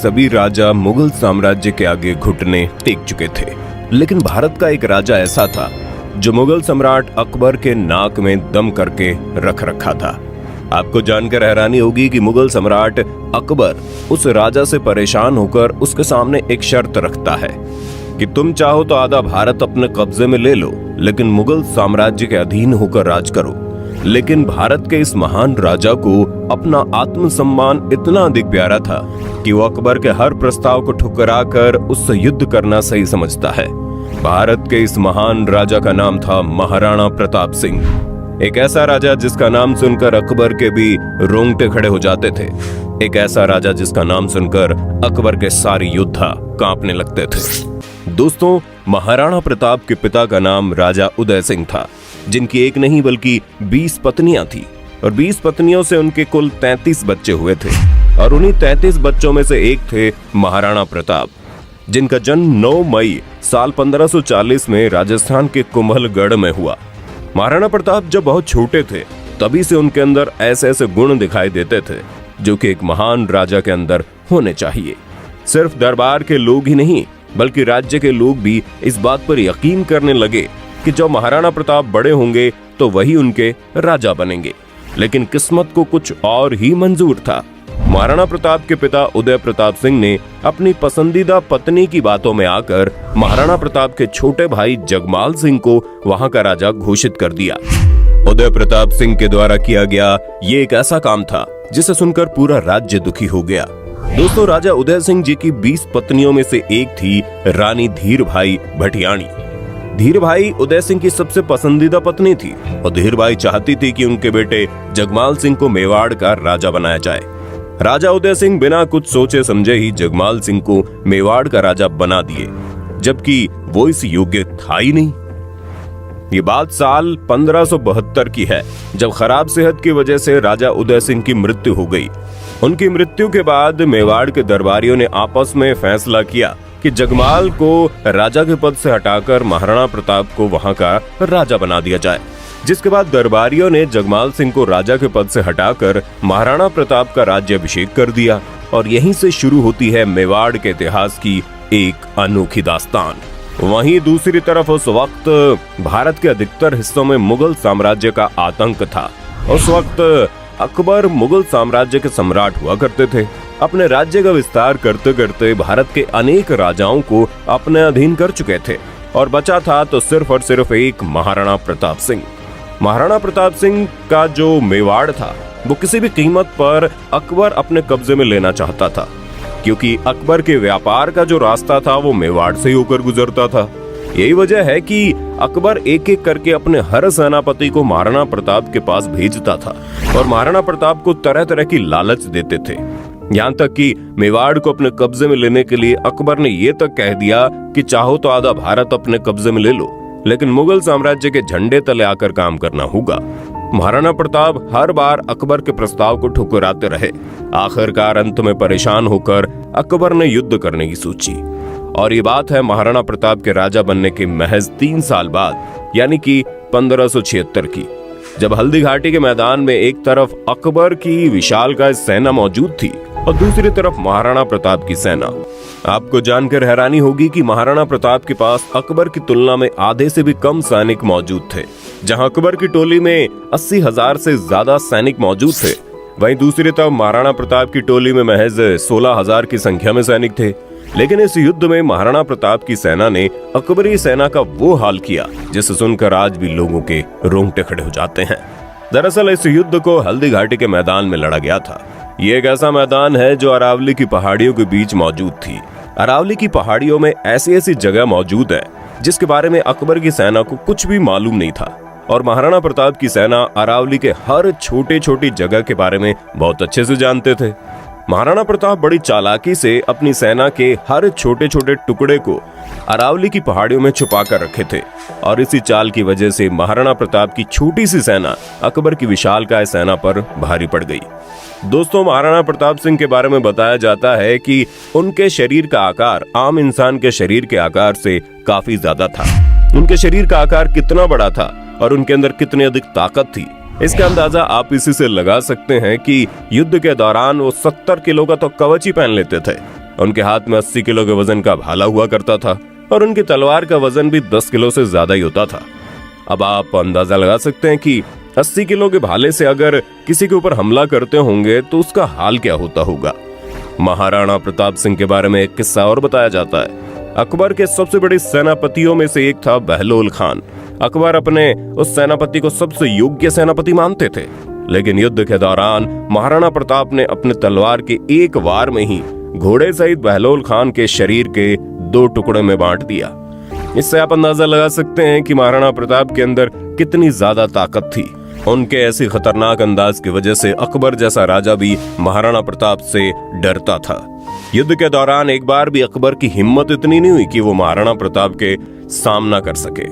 सभी राजा मुगल साम्राज्य के आगे घुटने टेक चुके थे, लेकिन भारत का एक राजा ऐसा था जो मुगल सम्राट अकबर के नाक में दम करके रख रखा था। आपको जानकर हैरानी होगी कि मुगल सम्राट अकबर उस राजा से परेशान होकर उसके सामने एक शर्त रखता है कि तुम चाहो तो आधा भारत अपने कब्जे में ले लो, लेकिन मुगल साम्राज्य के अधीन होकर राज करो। लेकिन भारत के इस महान राजा को अपना आत्मसम्मान इतना अधिक प्यारा था कि वो अकबर के हर प्रस्ताव को ठुकराकर उससे युद्ध करना सही समझता है। भारत के इस महान राजा का नाम था महाराणा प्रताप सिंह। एक ऐसा राजा जिसका नाम सुनकर अकबर के भी रोंगटे खड़े हो जाते थे। एक ऐसा राजा जिसका नाम सुनकर अकबर के सारे योद्धा कांपने लगते थे। दोस्तों, महाराणा प्रताप के पिता का नाम राजा उदय सिंह था, जिनकी एक नहीं बल्कि 20 पत्नियां थी और 20 पत्नियों से उनके कुल 33 बच्चे हुए थे। और उन्हीं 33 बच्चों में से एक थे महाराणा प्रताप, जिनका जन्म 9 मई साल 1540 में राजस्थान के कुंभलगढ़ में हुआ। महाराणा प्रताप जब बहुत छोटे थे तभी से उनके अंदर ऐसे ऐसे गुण दिखाई देते थे जो कि एक महान राजा के अंदर होने चाहिए। सिर्फ दरबार के लोग ही नहीं बल्कि राज्य के लोग भी इस बात पर यकीन करने लगे कि जब महाराणा प्रताप बड़े होंगे तो वही उनके राजा बनेंगे। लेकिन किस्मत को कुछ और ही मंजूर था। महाराणा प्रताप के पिता उदय प्रताप सिंह ने अपनी पसंदीदा पत्नी की बातों में आकर महाराणा प्रताप के छोटे भाई जगमाल सिंह को वहां का राजा घोषित कर दिया। उदय प्रताप सिंह के द्वारा किया गया ये एक ऐसा काम था जिसे सुनकर पूरा राज्य दुखी हो गया। दोस्तों, राजा उदय सिंह जी की 20 पत्नियों में से एक थी रानी धीर भाई भटियाणी। धीर भाई उदय सिंह की सबसे पसंदीदा पत्नी थी और धीर भाई चाहती थी कि उनके बेटे जगमाल सिंह को मेवाड़ का राजा बनाया जाए। राजा उदय सिंह बिना कुछ सोचे समझे ही जगमाल सिंह को मेवाड़ का राजा बना दिए, जबकि वो इस योग्य था ही नहीं। ये बात साल 1572 की है, जब खराब सेहत की वजह से राजा उदय सिंह की मृत्यु हो गई। उनकी मृत्यु के बाद मेवाड़ के दरबारियों ने आपस में फैसला किया कि जगमाल को राजा के पद से हटाकर महाराणा प्रताप को वहां का राजा बना दिया जाए। जिसके बाद दरबारियों ने जगमाल सिंह को राजा के पद से हटाकर महाराणा प्रताप का राज्याभिषेक कर दिया और यहीं से शुरू होती है मेवाड़ के इतिहास की एक अनोखी दास्तान। वहीं दूसरी तरफ उस वक्त भारत के अधिकतर हिस्सों में मुगल साम्राज्य का आतंक था। उस वक्त अकबर मुगल साम्राज्य के सम्राट हुआ करते थे। अपने राज्य का विस्तार करते करते भारत के अनेक राजाओं को अपने अधीन कर चुके थे और बचा था तो सिर्फ और सिर्फ एक महाराणा प्रताप सिंह। महाराणा प्रताप सिंह का जो मेवाड़ था वो किसी भी कीमत पर अकबर अपने कब्जे में लेना चाहता था, क्योंकि अकबर के व्यापार का जो रास्ता था वो मेवाड़ से ही होकर गुजरता था। यही वजह है कि अकबर एक एक करके अपने हर सेनापति को महाराणा प्रताप के पास भेजता था और महाराणा प्रताप को तरह तरह की लालच देते थे। यहाँ तक कि मेवाड़ को अपने कब्जे में लेने के लिए अकबर ने ये तक कह दिया कि चाहो तो आधा भारत अपने कब्जे में ले लो, लेकिन मुगल साम्राज्य के झंडे तले आकर काम करना होगा। महाराणा प्रताप हर बार अकबर के प्रस्ताव को ठुकराते रहे। आखिरकार अंत में परेशान होकर अकबर ने युद्ध करने की सोची और ये बात है महाराणा प्रताप के राजा बनने के महज 3 साल बाद, यानी कि 1576 की, जब हल्दी घाटी के मैदान में एक तरफ अकबर की विशालकाय सेना मौजूद थी और दूसरी तरफ महाराणा प्रताप की सेना। आपको जानकर हैरानी होगी कि महाराणा प्रताप के पास अकबर की तुलना में आधे से भी कम सैनिक मौजूद थे। जहां अकबर की टोली में 80,000 से ज्यादा सैनिक मौजूद थे, वहीं दूसरी तरफ महाराणा प्रताप की टोली में महज 16,000 की संख्या में सैनिक थे। लेकिन इस युद्ध में महाराणा प्रताप की सेना ने अकबरी सेना का वो हाल किया जिसे सुनकर आज भी लोगों के रोंगटे खड़े हो जाते हैं। दरअसल इस युद्ध को हल्दी घाटी के मैदान में लड़ा गया था। ये एक ऐसा मैदान है जो अरावली की पहाड़ियों के बीच मौजूद थी। अरावली की पहाड़ियों में ऐसी ऐसी जगह मौजूद है जिसके बारे में अकबर की सेना को कुछ भी मालूम नहीं था और महाराणा प्रताप की सेना अरावली के हर छोटे छोटी जगह के बारे में बहुत अच्छे से जानते थे। महाराणा प्रताप बड़ी चालाकी से अपनी सेना के हर छोटे छोटे टुकड़े को अरावली की पहाड़ियों में छुपा कर रखे थे और इसी चाल की वजह से महाराणा प्रताप की छोटी सी सेना अकबर की विशालकाय सेना पर भारी पड़ गई। दोस्तों, महाराणा प्रताप सिंह के बारे में बताया जाता है कि उनके शरीर का आकार आम इंसान के शरीर के आकार से काफी ज्यादा था। उनके शरीर का आकार कितना बड़ा था और उनके अंदर कितनी अधिक ताकत थी, इसका अंदाजा आप इसी से लगा सकते हैं कि युद्ध के दौरान वो 70 किलो का तो कवच ही पहन लेते थे उनके हाथ में 80 किलो के वजन का भाला हुआ करता था और उनकी तलवार का वजन भी 10 किलो से ज्यादा ही होता था। अब आप अंदाजा लगा सकते हैं कि 80 किलो के भाले से अगर किसी के ऊपर हमला करते होंगे तो उसका हाल क्या होता होगा। महाराणा प्रताप सिंह के बारे में एक किस्सा और बताया जाता है। अकबर के सबसे बड़े सेनापतियों में से एक था बहलोल खान। अकबर अपने उस सेनापति को सबसे योग्य सेनापति मानते थे, लेकिन युद्ध के दौरान महाराणा प्रताप ने अपने तलवार के एक वार में ही घोड़े सहित बहलोल खान के शरीर के 2 टुकड़े में बांट दिया। इससे आप अंदाजा लगा सकते हैं कि महाराणा प्रताप के अंदर कितनी ज्यादा ताकत थी। उनके ऐसी खतरनाक अंदाज की वजह से अकबर जैसा राजा भी महाराणा प्रताप से डरता था। युद्ध के दौरान एक बार भी अकबर की हिम्मत इतनी नहीं हुई कि वो महाराणा प्रताप के सामना कर सके।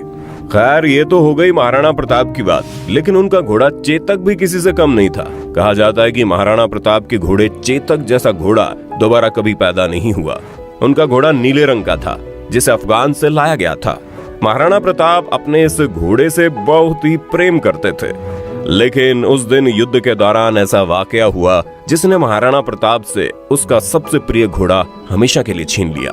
खैर, ये तो हो गई महाराणा प्रताप की बात, लेकिन उनका घोड़ा चेतक भी किसी से कम नहीं था। कहा जाता है कि महाराणा प्रताप के घोड़े चेतक जैसा घोड़ा दोबारा कभी पैदा नहीं हुआ। उनका घोड़ा नीले रंग का था, जिसे अफगान से लाया गया था। महाराणा प्रताप अपने इस घोड़े से बहुत ही प्रेम करते थे, लेकिन उस दिन युद्ध के दौरान ऐसा वाकया हुआ जिसने महाराणा प्रताप से उसका सबसे प्रिय घोड़ा हमेशा के लिए छीन लिया।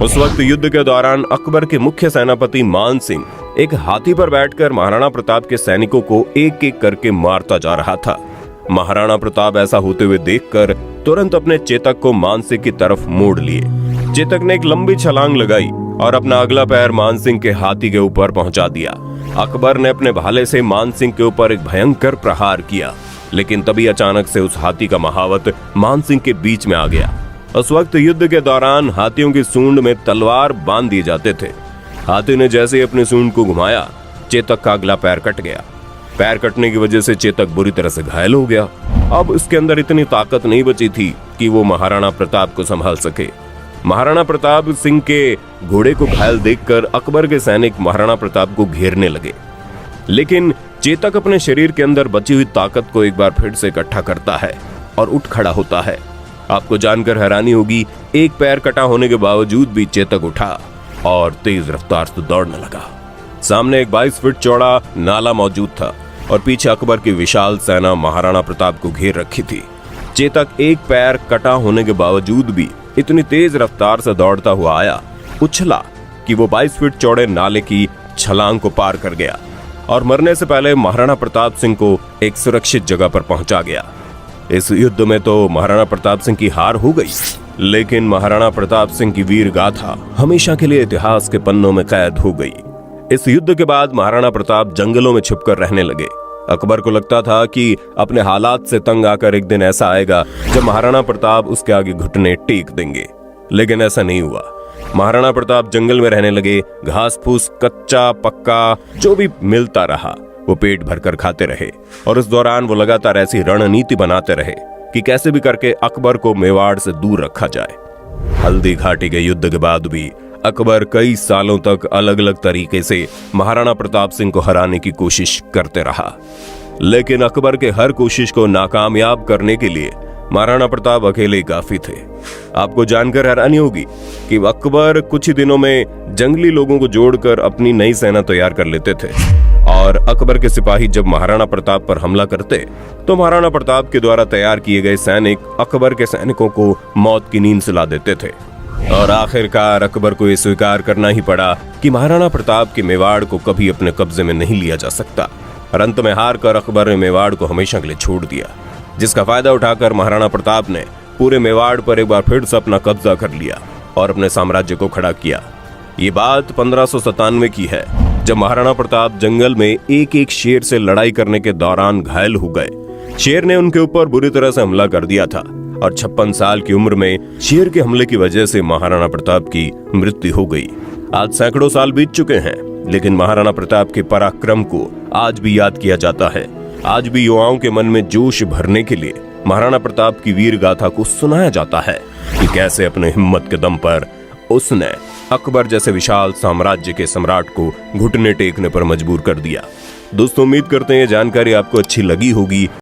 उस वक्त युद्ध के दौरान अकबर के मुख्य सेनापति मान सिंह एक हाथी पर बैठकर महाराणा प्रताप के सैनिकों को एक एक करके मारता जा रहा था। महाराणा प्रताप ऐसा होते हुए देखकर तुरंत अपने चेतक को मान सिंह की तरफ मोड़ लिए। चेतक ने एक लंबी छलांग लगाई और अपना अगला पैर मान सिंह के हाथी के ऊपर पहुंचा दिया। अकबर ने अपने भाले से मान सिंह के ऊपर एक भयंकर प्रहार किया, लेकिन तभी अचानक से उस हाथी का महावत मान सिंह के बीच में आ गया। उस वक्त युद्ध के दौरान हाथियों की सूंड में तलवार बांध दिए जाते थे। हाथी ने जैसे ही अपनी सूंड को घुमाया, चेतक का अगला पैर कट गया। पैर कटने की वजह से चेतक बुरी तरह से घायल हो गया। अब उसके अंदर इतनी ताकत नहीं बची थी कि वो महाराणा प्रताप को संभाल सके। महाराणा प्रताप सिंह के घोड़े को घायल देखकर अकबर के सैनिक महाराणा प्रताप को घेरने लगे, लेकिन चेतक अपने शरीर के अंदर बची हुई ताकत को एक बार फिर से इकट्ठा करता है और उठ खड़ा होता है। आपको जानकर हैरानी होगी, एक पैर कटा होने के बावजूद भी चेतक उठा और तेज रफ्तार से दौड़ने लगा। सामने एक 22 फीट चौड़ा नाला मौजूद था और पीछे अकबर की विशाल सेना महाराणा प्रताप को घेर रखी थी। चेतक एक पैर कटा होने के बावजूद भी इतनी तेज रफ्तार से दौड़ता हुआ आया, उछला कि वो 22 फीट चौड़े नाले की छलांग को पार कर गया और मरने से पहले महाराणा प्रताप सिंह को एक सुरक्षित जगह पर पहुंचा गया। इस युद्ध में तो महाराणा प्रताप सिंह की हार हो गई, लेकिन महाराणा प्रताप सिंह की वीर गाथा हमेशा के लिए इतिहास के पन्नों में कैद हो गई। इस युद्ध के बाद महाराणा प्रताप जंगलों में छुपकर रहने लगे। अकबर को लगता था कि अपने हालात से तंग आकर एक दिन ऐसा आएगा जब महाराणा प्रताप उसके आगे घुटने टेक देंगे, लेकिन ऐसा नहीं हुआ। महाराणा प्रताप जंगल में रहने लगे। घास फूस, कच्चा पक्का जो भी मिलता रहा वो पेट भरकर खाते रहे और इस दौरान वो लगातार ऐसी रणनीति बनाते रहे कि कैसे भी करके अकबर को मेवाड़ से दूर रखा जाए। हल्दी घाटी के युद्ध के बाद भी अकबर कई सालों तक अलग अलग तरीके से महाराणा प्रताप सिंह को हराने की कोशिश करते रहा, लेकिन अकबर के हर कोशिश को नाकामयाब करने के लिए महाराणा प्रताप अकेले ही काफी थे। आपको जानकर हैरानी होगी कि अकबर कुछ ही दिनों में जंगली लोगों को जोड़कर अपनी नई सेना तैयार कर लेते थे और अकबर के सिपाही जब महाराणा प्रताप पर हमला करते तो महाराणा प्रताप के द्वारा तैयार किए गए सैनिक अकबर के सैनिकों को मौत की नींद सुला देते थे और आखिरकार अकबर को यह स्वीकार करना ही पड़ा कि महाराणा प्रताप के मेवाड़ को कभी अपने कब्जे में नहीं लिया जा सकता और अंत में हार कर अकबर ने मेवाड़ को हमेशा के लिए छोड़ दिया, जिसका फायदा उठाकर महाराणा प्रताप ने पूरे मेवाड़ पर एक बार फिर से अपना कब्जा कर लिया और अपने साम्राज्य को खड़ा किया। ये बात 1597 की है, जब महाराणा प्रताप जंगल में एक एक शेर से लड़ाई करने के दौरान घायल हो गए। शेर ने उनके ऊपर बुरी तरह से हमला कर दिया था और 56 साल की उम्र में शेर के हमले की वजह से महाराणा प्रताप की मृत्यु हो गई। आज सैकड़ों साल बीत चुके हैं, लेकिन महाराणा प्रताप के पराक्रम को आज भी याद किया जाता है। आज भी युवाओं के मन में जोश भरने के लिए महाराणा प्रताप की वीर गाथा को सुनाया जाता है कि कैसे अपने हिम्मत के दम पर उसने अकबर जैसे विशाल साम्राज्य के सम्राट को घुटने टेकने पर मजबूर कर दिया। दोस्तों, उम्मीद करते हैं ये जानकारी आपको अच्छी लगी होगी।